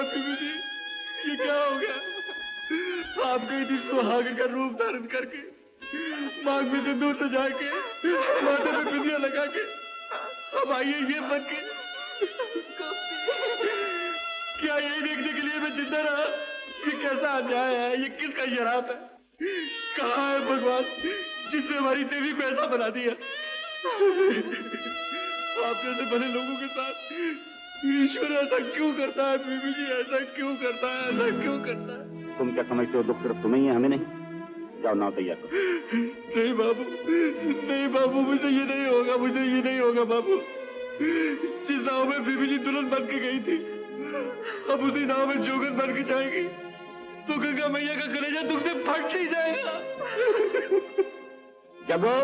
बीबी जी, ये क्या हो गया? आप गई थी सुहागन का रूप धारण करके, मांग में सिंदूर सजा के, माथे में बिंदिया लगा के, अब आइए ये बन के। क्या यही देखने के लिए मैं जिंदा रहा? ये कैसा अन्याय है? ये किसका शराब है? कहाँ है भगवान जिसने हमारी देवी को ऐसा बना दिया? आप जैसे भले लोगों के साथ ईश्वर ऐसा क्यों करता है? बीबी जी ऐसा क्यों करता है? ऐसा क्यों करता है? तुम क्या समझते हो दुख सिर्फ तुम्हें ही है, हमें नहीं? जाओ नाव तैयार करो। नहीं बाबू, नहीं बाबू, मुझे ये नहीं होगा, मुझे ये नहीं होगा बाबू। जिस नाव में बीबी जी दुल्हन बन के गई थी, अब उसी नाव में जोगन बन के जाएगी तो गंगा मैया का कलेजा दुख से फट नहीं जाएगा। जगो,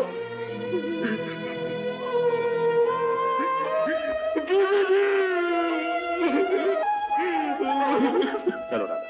चलो राधा।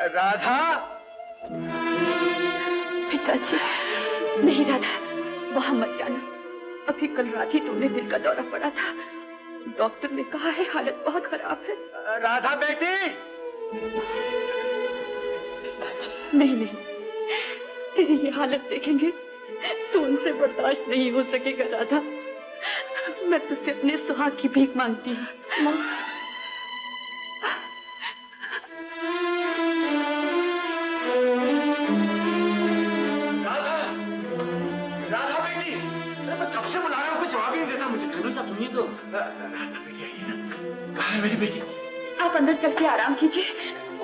राधा! पिताजी, नहीं राधा, वहां मत जाना। अभी कल रात ही तुमने दिल का दौरा पड़ा था। डॉक्टर ने कहा है हालत बहुत खराब है। राधा बेटी! पिताजी, नहीं नहीं, तेरी ये हालत देखेंगे तो उनसे बर्दाश्त नहीं हो सकेगा राधा। मैं तुझसे अपने सुहाग की भीख मांगती हूँ। कहाँ है मेरी बेटी? आप अंदर चल के आराम कीजिए,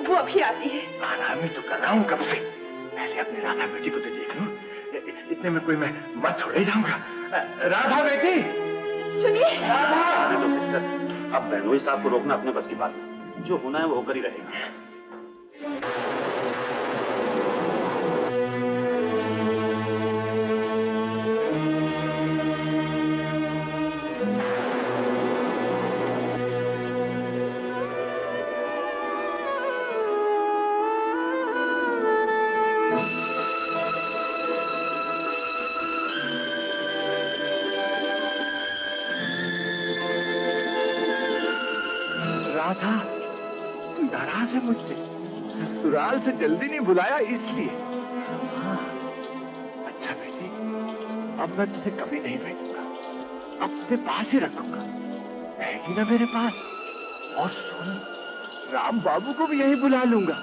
वो अभी आती है। आराम ही तो कर रहा हूँ कब से। पहले अपनी राधा बेटी को तो देख लूं। इतने में कोई मैं मत छोड़े जाऊंगा। राधा बेटी! सुनिए। राधा! तो सिस्टर, अब बहनोई साहब को रोकना अपने बस की बात नहीं। जो होना है वो होकर ही रहेगा। नाराज है मुझसे, ससुराल से जल्दी नहीं बुलाया इसलिए। हाँ, अच्छा बेटी, अब मैं तुझे कभी नहीं भेजूंगा, अपने पास ही रखूंगा। रहेगी ना मेरे पास? और सुन, राम बाबू को भी यही बुला लूंगा।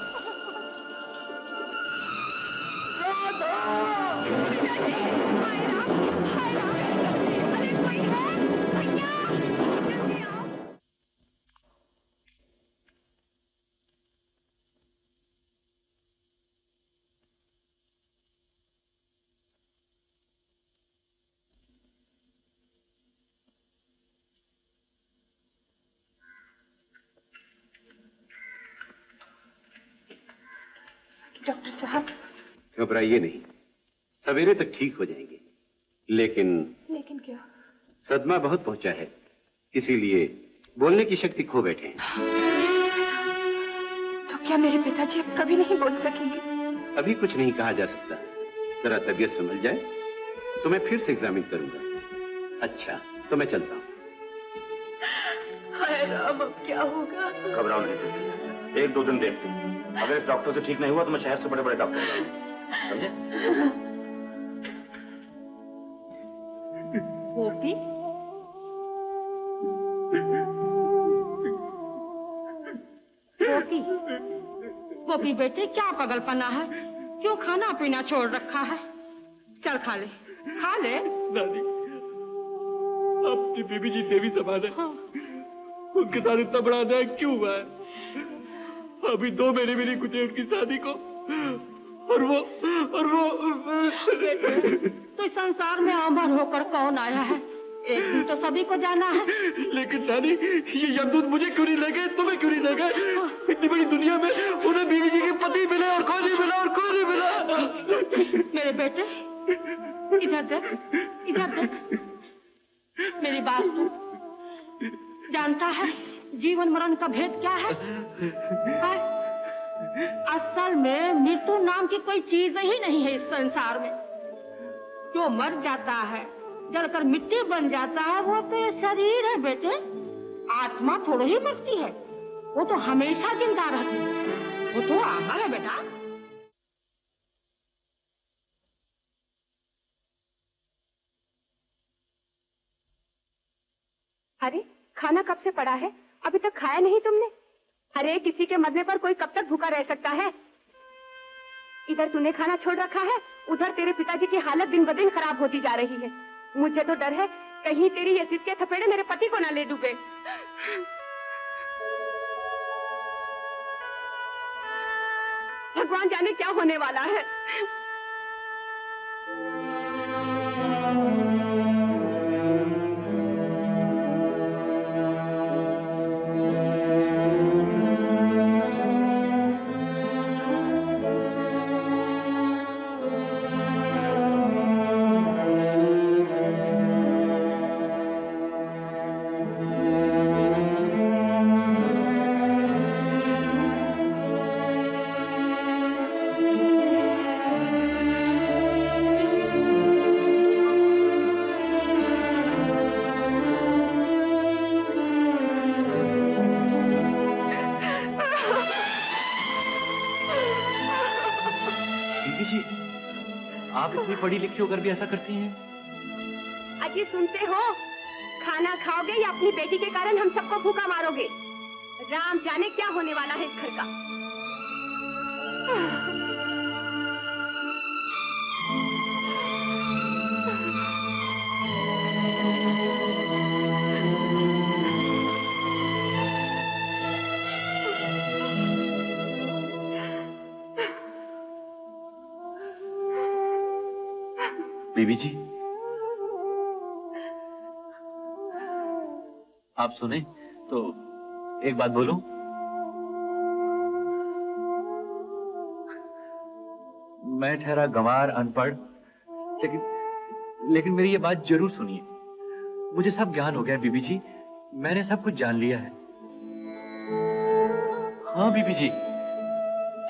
डॉक्टर साहब, घबराइए नहीं, सवेरे तक ठीक हो जाएंगे। लेकिन क्या? सदमा बहुत पहुंचा है, इसीलिए बोलने की शक्ति खो बैठे हैं। तो क्या मेरे पिताजी अब कभी नहीं बोल सकेंगे? अभी कुछ नहीं कहा जा सकता। जरा तबीयत संभल जाए तो मैं फिर से एग्जामिन करूंगा। अच्छा, तो मैं चलता हूँ। हाय राम, अब क्या होगा? घबराओ नहीं सिस्टर, 1-2 दिन देखते हैं। अगर इस डॉक्टर से ठीक नहीं हुआ तो मैं शहर से बड़े-बड़े डॉक्टर लाऊंगा, समझे? गोपी, गोपी, गोपी बेटे, क्या पागलपना है? क्यों खाना पीना छोड़ रखा है? चल खा ले, खा ले। दादी, अपनी बीबी जी देवी समान है। उनके साथ इतना बड़ा अन्याय क्यों हुआ है? अभी 2 महीने भी नहीं गुजरे उनकी शादी को, और वो तो इस संसार में अमर होकर कौन आया है? एक दिन तो सभी को जाना है। लेकिन दादी, ये यमदूत मुझे क्यों नहीं ले गए, तुम्हें क्यों नहीं ले गए? इतनी बड़ी दुनिया में उन्हें बीवी जी के पति मिले और कोई नहीं मिला, और कोई नहीं मिला। मेरे बेटे, इधर देख, इधर देख, मेरी बात सुन। जानता है जीवन मरण का भेद क्या है? असल में मृत्यु नाम की कोई चीज ही नहीं है इस संसार में। जो मर जाता है, जलकर मिट्टी बन जाता है, वो तो ये शरीर है बेटे। आत्मा थोड़ी ही मरती है, वो तो हमेशा जिंदा रहती है। वो तो अमर है बेटा। अरे खाना कब से पड़ा है, अभी तक खाया नहीं तुमने? अरे किसी के मरने पर कोई कब तक भूखा रह सकता है? इधर तूने खाना छोड़ रखा है, उधर तेरे पिताजी की हालत दिन ब दिन खराब होती जा रही है। मुझे तो डर है कहीं तेरी ये जिद के थपेड़े मेरे पति को ना ले डूबे। भगवान जाने क्या होने वाला है। पढ़ी लिखी होकर भी ऐसा करती हैं? अजी सुनते हो, खाना खाओगे या अपनी बेटी के कारण हम सबको भूखा मारोगे? राम जाने क्या होने वाला है इस घर का। बीबी जी, आप सुने तो एक बात बोलूं? मैं ठहरा गंवार, अनपढ़, लेकिन मेरी ये बात जरूर सुनिए। मुझे सब ज्ञान हो गया है बीबी जी, मैंने सब कुछ जान लिया है। हाँ बीबी जी,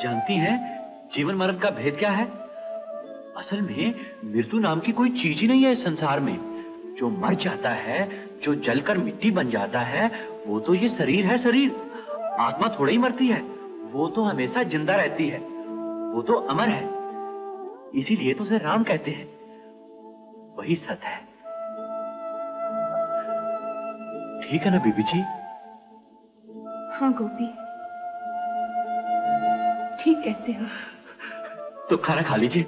जानती हैं जीवन मरण का भेद क्या है? असल में मृत्यु नाम की कोई चीज ही नहीं है इस संसार में। जो मर जाता है, जो जलकर मिट्टी बन जाता है, वो तो ये शरीर है, शरीर। आत्मा थोड़ी ही मरती है, वो तो हमेशा जिंदा रहती है, वो तो अमर है। इसीलिए तो उसे राम कहते हैं, वही सत्य है। ठीक है ना बीबी जी? हाँ गोपी, ठीक कहते हो। तो खाना खा लीजिए।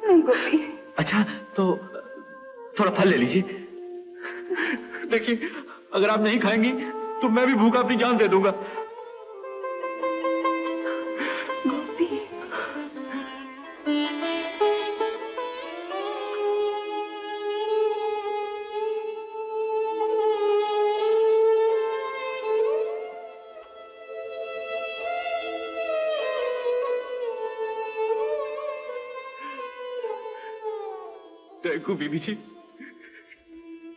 नहीं गोपी। अच्छा तो थोड़ा फल ले लीजिए। देखिए, अगर आप नहीं खाएंगी तो मैं भी भूखा अपनी जान दे दूंगा। गोपी। थैंक यू बीबी जी,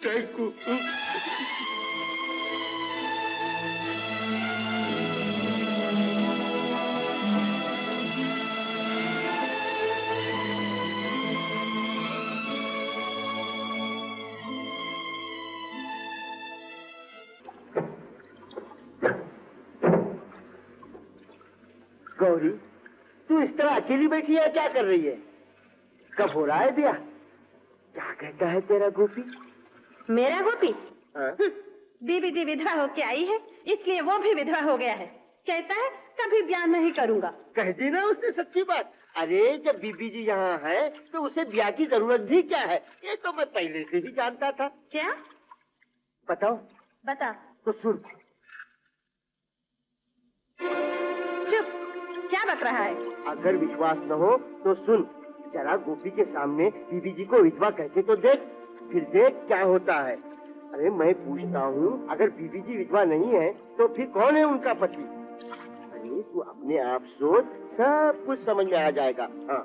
थैंक यू। गौरी, तू इस तरह अकेली बैठी है, क्या कर रही है? कब हो रहा है ब्याह? क्या कहता है तेरा गोपी? मेरा गोपी? हाँ? बीबी जी विधवा होके आई है, इसलिए वो भी विधवा हो गया है। कहता है कभी ब्याह नहीं करूंगा। कह दी ना उसने सच्ची बात। अरे जब बीबी जी यहाँ है तो उसे ब्याह की जरूरत भी क्या है, ये तो मैं पहले से ही जानता था। क्या? बताओ। बता। तो सुन। चुप, क्या बक रहा है? अगर विश्वास न हो तो सुन, जरा गोपी के सामने बीबी जी को विधवा कहते तो देख, फिर देख क्या होता है। अरे मैं पूछता हूँ, अगर बीबी जी विधवा नहीं है तो फिर कौन है उनका पति? अरे तू अपने आप सोच, सब कुछ समझ में आ जाएगा। हाँ।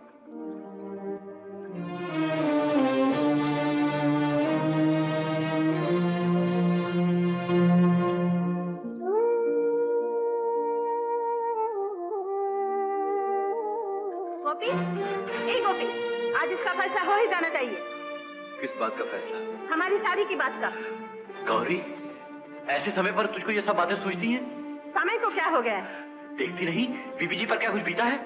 गोपी, ए गोपी, आज इसका फैसला हो ही जाना चाहिए। किस बात का फैसला? हमारी शादी की बात का। गौरी, ऐसे समय पर तुझको ये सब बातें सोचती हैं? समय को क्या हो गया है? देखती नहीं बीबी जी पर क्या कुछ बीता है?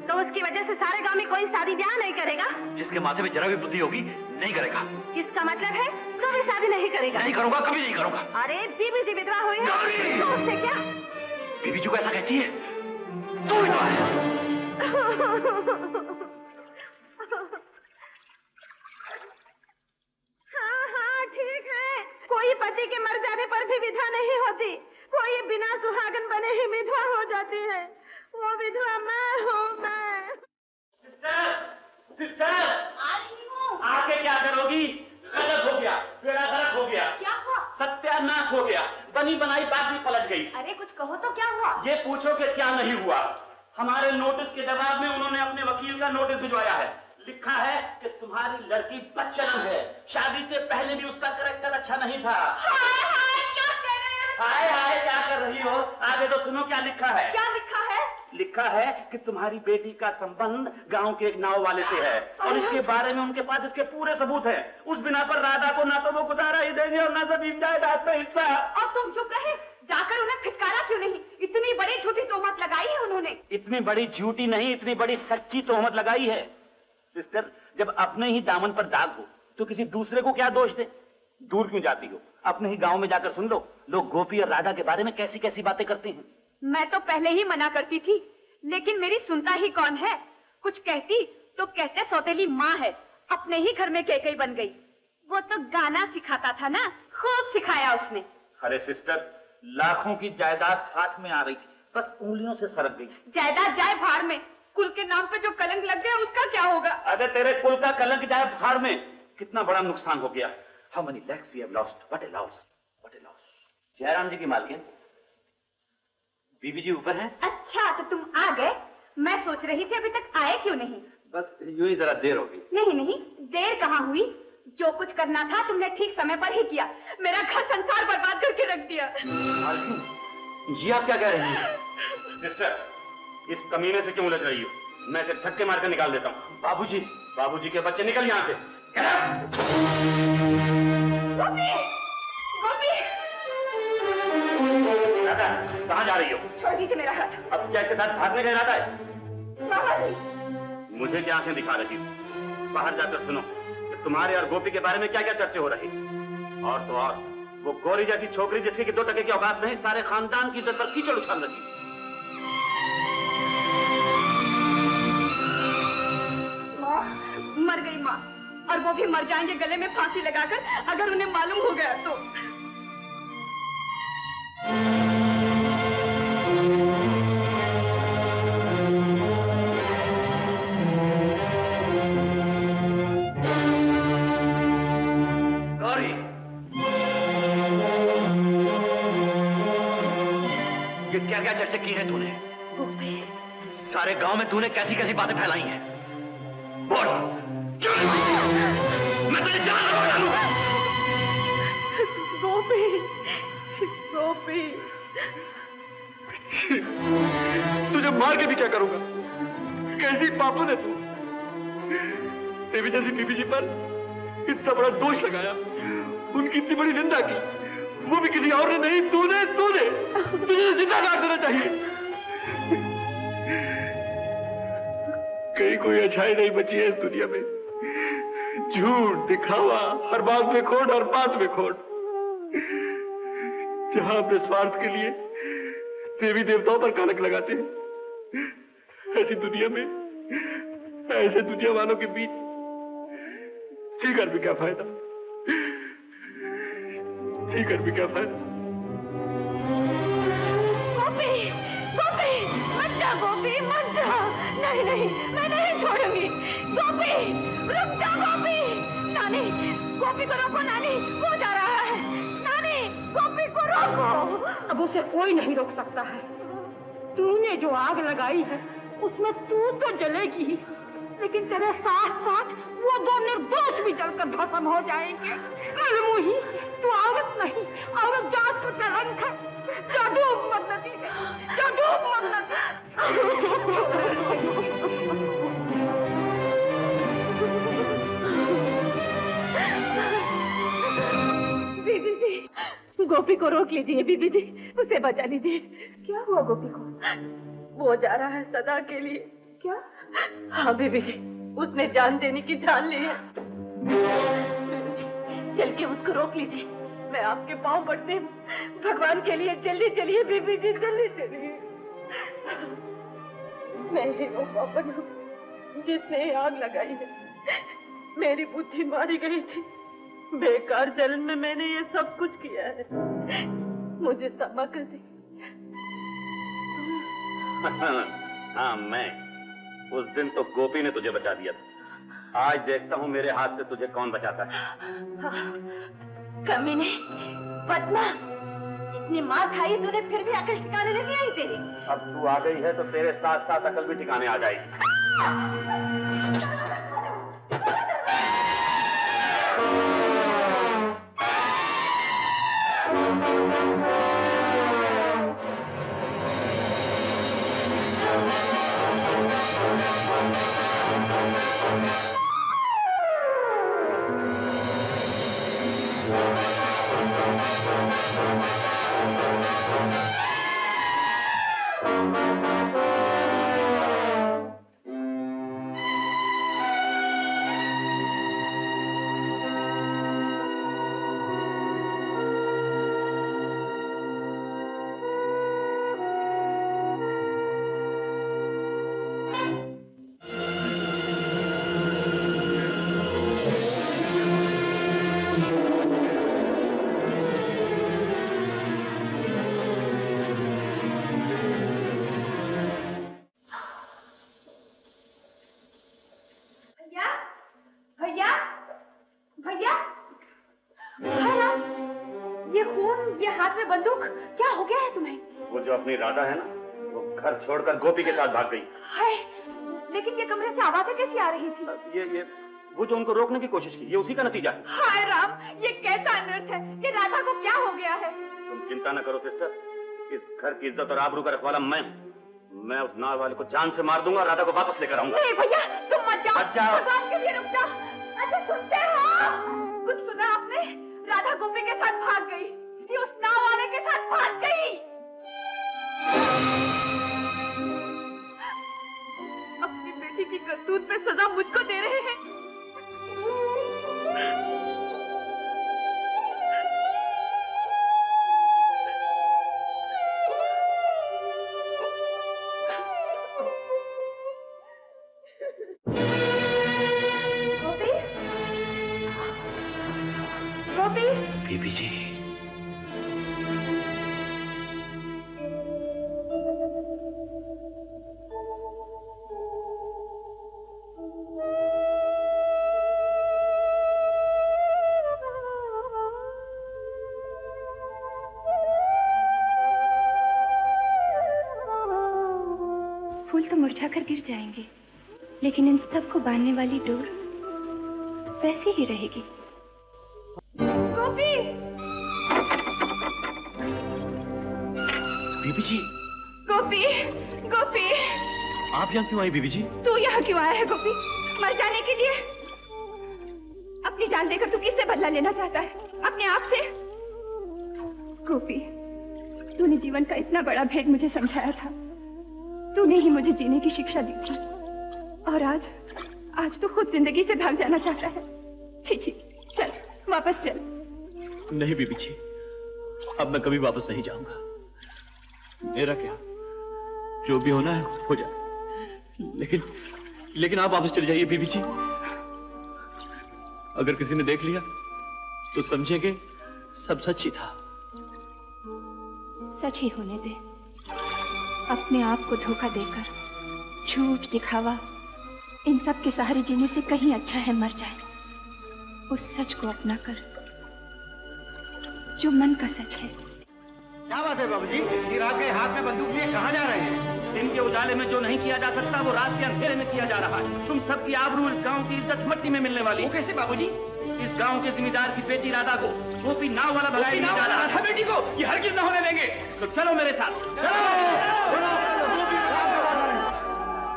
तो उसकी वजह से सारे गांव में कोई शादी ब्याह नहीं करेगा? जिसके माथे में जरा भी बुद्धि होगी नहीं करेगा। इसका मतलब है कभी शादी नहीं करेगा? नहीं करूंगा, कभी नहीं करूंगा। अरे बीबी जी विधवा हुई है गौरी! तो उससे क्या? बीबी जी को ऐसा कहती है? तू विधवा है। हाँ, ठीक है। कोई पति के मर जाने पर भी विधवा नहीं होती, कोई बिना सुहागन बने ही विधवा हो जाती है। वो विधवा मैं हूँ, मैं। सिस्टर, आके क्या करोगी? गलत हो गया, बेड़ा गर्क हो गया। क्या हुआ? सत्यानाश हो गया, बनी बनाई बात भी पलट गई। अरे कुछ कहो तो क्या हुआ? ये पूछो कि क्या नहीं हुआ। हमारे नोटिस के जवाब में उन्होंने अपने वकील का नोटिस भिजवाया है। लिखा है कि तुम्हारी लड़की बच्चन है, शादी से पहले भी उसका कैरेक्टर अच्छा नहीं था। हाय हाय, क्या कह रहे हैं? हाय हाय क्या कर रही हो? आगे तो सुनो क्या लिखा है। क्या लिखा है? लिखा है कि तुम्हारी बेटी का संबंध गांव के एक नाव वाले से है और इसके बारे में उनके पास इसके पूरे सबूत हैं। उस बिना पर राधा को ना तो वो गुजारा ही देंगे और ना जमीन जायदाद का हिस्सा। और तुम चुप रहे? जाकर उन्हें फिटकारा क्यों नहीं? इतनी बड़ी झूठी तोहमत लगाई है उन्होंने। इतनी बड़ी झूठी नहीं, इतनी बड़ी सच्ची तोहमत लगाई है। सिस्टर, जब अपने ही दामन पर दाग हो तो किसी दूसरे को क्या दोष दे? दूर क्यों जाती हो? अपने ही गांव में जाकर सुन लो, लोग गोपी और राधा के बारे में कैसी कैसी बातें करते हैं। मैं तो पहले ही मना करती थी, लेकिन मेरी सुनता ही कौन है? कुछ कहती तो कहते सौतेली माँ है, अपने ही घर में केकई बन गई। वो तो गाना सिखाता था ना, खूब सिखाया उसने। अरे सिस्टर, लाखों की जायदाद हाथ में आ रही थी, बस उंगलियों से सरक गई। जायदाद जाए भाड़ में, कुल के नाम पे जो कलंक लग गया उसका क्या होगा? अरे तेरे कुल का कलंक जाए भाड़ में, कितना बड़ा नुकसान हो गया। How many lakhs we have lost? What a loss! What a loss! Jairam जी की मालकिन, बीबी जी ऊपर हैं? अच्छा, तो तुम आ गए। मैं सोच रही थी अभी तक आए क्यों नहीं। बस यूं ही जरा देर हो गई। नहीं नहीं, देर कहाँ हुई। जो कुछ करना था तुमने ठीक समय पर ही किया। मेरा घर संसार बर्बाद करके रख दिया। मालकिन, ये आप क्या कह रही हैं? सिस्टर, इस कमीने से क्यों उलझ रही हो? मैं इसे धक्के मारकर निकाल देता हूँ। बाबूजी, बाबूजी के बच्चे निकल यहाँ से। गोपी, गोपी। राधा, कहाँ जा रही हो? छोड़ दीजिए मेरा हाथ। अब क्या इसके साथ भागने का इरादा है? बाबा, मुझे क्या आंखें दिखा रही हो? बाहर जाकर सुनो कि तुम्हारे और गोपी के बारे में क्या क्या चर्चे हो रही। और तो और वो गौरी जैसी छोकरी जिसकी कि 2 टके की औकात नहीं, सारे खानदान की इज्जत पर कीचड़ उछाल रही। मर गई माँ, और वो भी मर जाएंगे गले में फांसी लगाकर अगर उन्हें मालूम हो गया तो। गौरी, ये क्या क्या चर्चा की है तूने? सारे गांव में तूने कैसी कैसी बातें फैलाई हैं? बोल, मैं तुझे जान से मार डालूंगा। गोपी, गोपी, तुझे मार के भी क्या करूंगा? कैसी पापन है तू? देवी जैसी बीबी जी पर इतना बड़ा दोष लगाया, उनकी इतनी बड़ी निंदा की, वो भी किसी और ने नहीं, तूने तुझे जिंदा काट देना चाहिए। कहीं कोई अच्छाई नहीं बची है इस दुनिया में। झूठ, दिखावा, हर बात में खोट, हर बात में खोट। जहां अपने स्वार्थ के लिए देवी देवताओं पर कलंक लगाते हैं, ऐसी दुनिया में ऐसे दुनिया वालों के बीच जीकर भी क्या फायदा, जीकर भी क्या फायदा। गोपी, गोपी, मत जा गोपी, मत जा। नहीं नहीं, मैं नहीं छोड़ूंगी। गोपी, रुक जा गोपी। नानी, गोपी को रोको नानी, वो जा रहा है। नानी, गोपी को रोको। अब उसे कोई नहीं रोक सकता है। तूने जो आग लगाई है उसमें तू तो जलेगी, लेकिन तेरे साथ साथ वो दो निर्दोष भी जलकर भस्म हो जाएंगे। कलमुही, तू औरत नहीं, औरत जात को कलंक है। जा डूब मत नदी में, जा डूब मत नदी। बीबी जी, गोपी को रोक लीजिए बीबी जी, उसे बचा लीजिए। क्या हुआ गोपी को? वो जा रहा है सदा के लिए। क्या? हाँ बीबी जी, उसने जान देने की ठान ली है। बीबी जी, चल के उसको रोक लीजिए। मैं आपके पाँव पड़ती हूँ, भगवान के लिए जल्दी चलिए बीबी जी, जल्दी चलिए। मैं ही वो पापन हूँ जिसने आग लगाई है। मेरी बुद्धि मारी गई थी, बेकार जलन में मैंने ये सब कुछ किया है। मुझे क्षमा कर दी। हाँ, मैं उस दिन तो गोपी ने तुझे बचा दिया था। आज देखता हूँ मेरे हाथ से तुझे कौन बचाता है। कमीने, बदमाश, इतनी मार खाई तूने फिर भी अकल ठिकाने नहीं आई तेरी। अब तू आ गई है तो तेरे साथ साथ अकल भी ठिकाने आ जाएगी। अपनी राधा है ना, वो घर छोड़कर गोपी के साथ भाग गई है। लेकिन ये कमरे से आवाजें कैसी आ रही थी? ये वो जो उनको रोकने की कोशिश की, ये उसी का नतीजा है। हाय राम, ये कैसा अनर्थ है कि राधा को क्या हो गया है? तुम चिंता न करो सिस्टर, इस घर की इज्जत और आबरू का रखवाला मैं हूँ। मैं उस नाव वाले को जान से मार दूंगा, राधा को वापस लेकर आऊंगा। नहीं भैया, तुम मत जाओ। मत जाओ। भगवान के लिए रुक जाओ। अच्छा सुनते हो? कुछ सुना आपने? राधा गोपी के साथ भाग गई, ये उस नाव वाले के साथ भाग गई। अपनी बेटी की करतूत पे सजा मुझको दे रहे हैं। गोपी, गोपी, बीबी जी, मुरझाकर गिर जाएंगे, लेकिन इन सब को बांधने वाली डोर वैसी ही रहेगी। गोपी! बीबी जी, गोपी, गोपी! आप यहाँ क्यों आई बीबी जी? तू यहाँ क्यों आया है गोपी? मर जाने के लिए? अपनी जान देकर तू किससे बदला लेना चाहता है? अपने आप से? गोपी, तूने जीवन का इतना बड़ा भेद मुझे समझाया था, तूने ही मुझे जीने की शिक्षा दी थी, और आज तो खुद जिंदगी से भाग जाना चाहता है। छी, चल वापस चल। नहीं बीबी जी, अब मैं कभी वापस नहीं जाऊंगा। मेरा क्या, जो भी होना है हो जाए, लेकिन आप वापस चले जाइए बीबी जी। अगर किसी ने देख लिया तो समझेंगे सब सच ही था। सच ही होने दे। अपने आप को धोखा देकर, झूठ दिखावा, इन सब के सहारे जीने से कहीं अच्छा है मर जाए। उस सच को अपना कर जो मन का सच है। क्या बात है बाबूजी? ये रात के हाथ में बंदूक लिए कहाँ जा रहे हैं? दिन के उजाले में जो नहीं किया जा सकता वो रात के अंधेरे में किया जा रहा है। तुम सबकी आबरू, इस गांव की इज्जत मट्टी में मिलने वाली। वो कैसे बाबूजी? इस गांव के जिम्मेदार की बेटी राधा को गोपी नाव वाला भगाई जा रहा था। बेटी को ये हरगिज न होने देंगे। तो चलो मेरे साथ।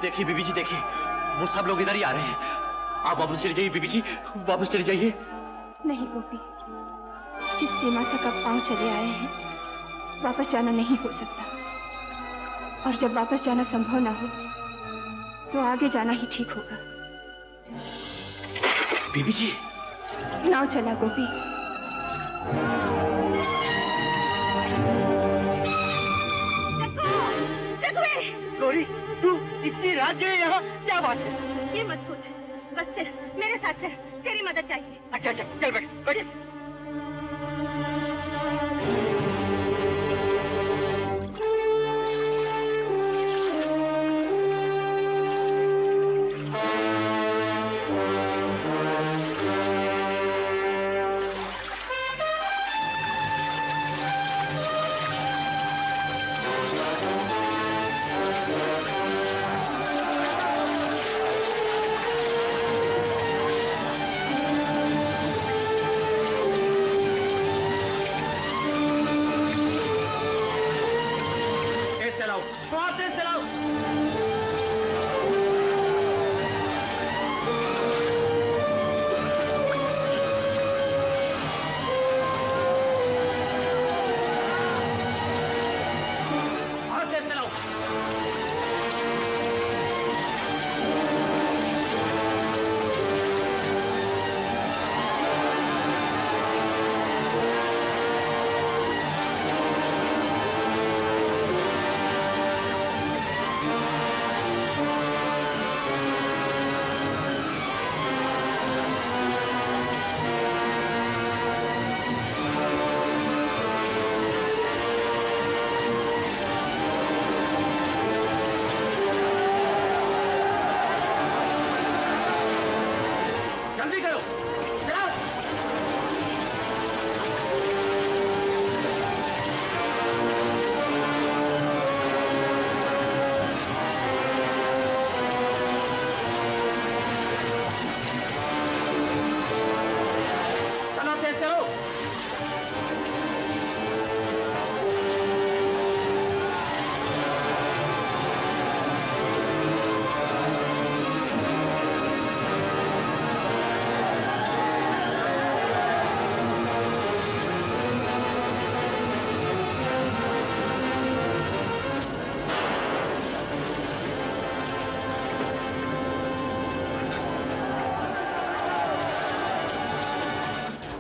देखिए बीबी जी, देखिए वो सब लोग इधर ही आ रहे हैं। आप वापस चले जाइए बीबी जी, वापस चले जाइए। नहीं गोपी, जिस सीमा तक अब पांव चले आए हैं वापस जाना नहीं हो सकता। और जब वापस जाना संभव ना हो तो आगे जाना ही ठीक होगा। बीबी जी, नाव चला गोपी। गौरी, तू इतनी रात गए यहाँ, क्या बात है? ये मत सोच, बस सिर्फ मेरे साथ चल, तेरी मदद चाहिए। अच्छा अच्छा, चल बैठ बैठ।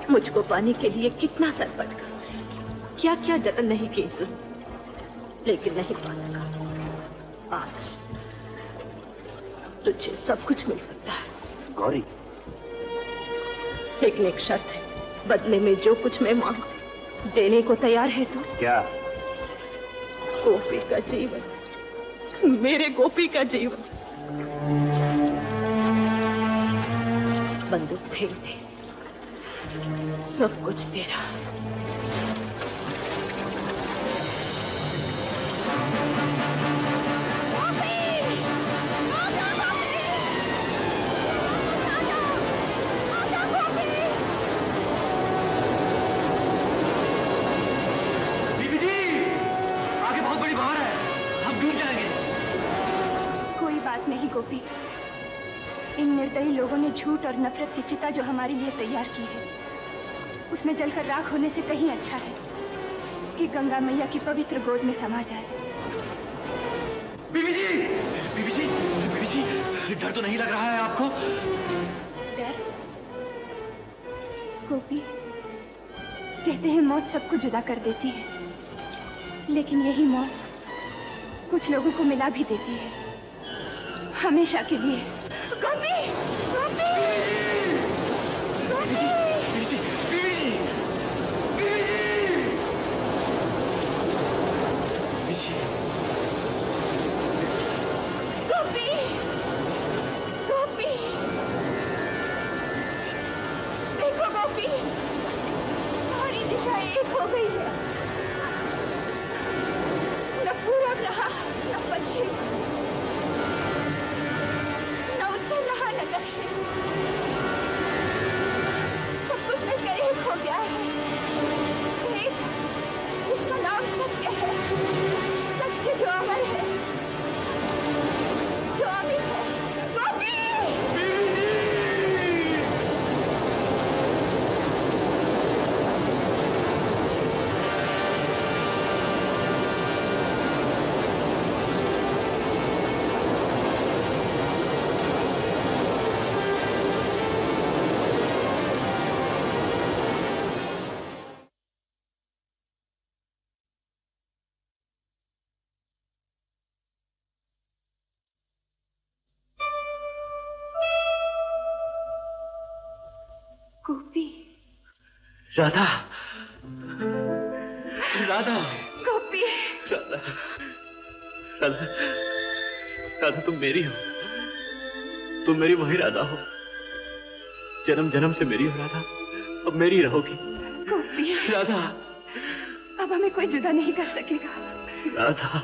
मुझको पाने के लिए कितना सर पटका, क्या क्या जतन नहीं किए तुम, लेकिन नहीं पा सका। आज तुझे सब कुछ मिल सकता है। गौरी, लेकिन एक शर्त है, बदले में जो कुछ मैं मांगू देने को तैयार है तू? क्या? गोपी का जीवन, मेरे गोपी का जीवन। बंदूक फेंक दे, सब कुछ तेरा। बीबी जी, आगे बहुत बड़ी बहार है, हम डूब जाएंगे। कोई बात नहीं गोपी, इन निर्दयी लोगों ने झूठ और नफरत की चिता जो हमारे लिए तैयार की है, उसमें जलकर राख होने से कहीं अच्छा है कि गंगा मैया की पवित्र गोद में समा जाए। बीबी जी, बीबी जी, बीबी जी, डर तो नहीं लग रहा है आपको? डर? गोपी, कहते हैं मौत सबको जुदा कर देती है, लेकिन यही मौत कुछ लोगों को मिला भी देती है, हमेशा के लिए। गोपी, गोपी, गोपी। गोपी, गोपी, देखो गोपी, हमारी दिशा एक हो गई है। न पूरब रहा न पश्चिम, न उत्तर रहा न दक्षिण, सब कुछ मिलकर एक हो गया है। एक जिसका नाम सत्य है, सत्य जो अमर है, जो अमित है। गोपी! गोपी, राधा, राधा, गोपी, राधा, राधा, राधा तुम मेरी हो, तुम मेरी वही राधा हो, जन्म जन्म से मेरी हो राधा, अब मेरी रहोगी। गोपी, राधा, अब हमें कोई जुदा नहीं कर सकेगा। राधा।